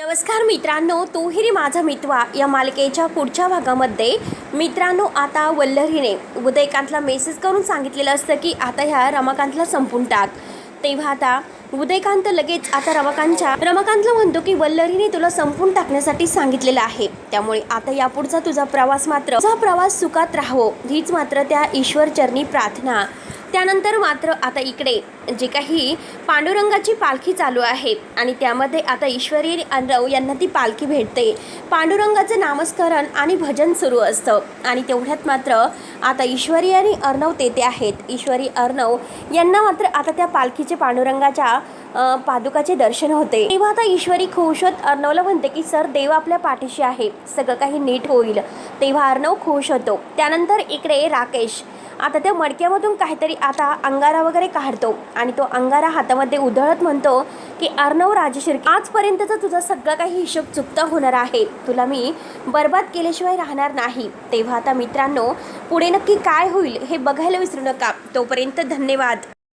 नमस्कार मित्रांनो, तूही रे माझा मितवा या मालिकेच्या पुढच्या भागामध्ये मित्रांनो आता वल्लरीने उदयकांतला मेसेज करून सांगितलेलं असतं की आता ह्या रमाकांतला संपून टाक. तेव्हा आता उदयकांत लगेच आता रमाकांतला म्हणतो की वल्लरीने तुला संपून टाकण्यासाठी सांगितलेलं आहे, त्यामुळे आता यापुढचा तुझा प्रवास सुखात राहावो हीच मात्र त्या ईश्वरचरणी प्रार्थना. त्यानंतर मात्र आता इकडे जे काही पांडुरंगाची पालखी चालू आहे आणि त्यामध्ये आता ईश्वरी आणि अर्णव यांना ती पालखी भेटते. पांडुरंगाचं नामस्मरण आणि भजन सुरू असतं आणि तेवढ्यात मात्र आता ईश्वरी आणि अर्णव तेथे आहेत. ईश्वरी अर्णव यांना मात्र आता त्या पालखीचे पांडुरंगाच्या पादुकाचे दर्शन होते. तेव्हा आता ईश्वरी खुश होत अर्णवला म्हणते की सर, देव आपल्या पाठीशी आहे, सगळं काही नीट होईल. तेव्हा अर्णव खुश होतो. त्यानंतर इकडे राकेश आता त्या मडक्यामधून काहीतरी आता अंगारा वगैरे काढतो आणि तो अंगारा हातामध्ये उधळत म्हणतो की अर्णव राजशिर्के, आजपर्यंतचा तुझा सगळा काही हिशोब चुकता होणार आहे, तुला मी बर्बाद केल्याशिवाय राहणार नाही. तेव्हा आता मित्रांनो पुढे नक्की काय होईल हे बघायला विसरू नका. तोपर्यंत धन्यवाद.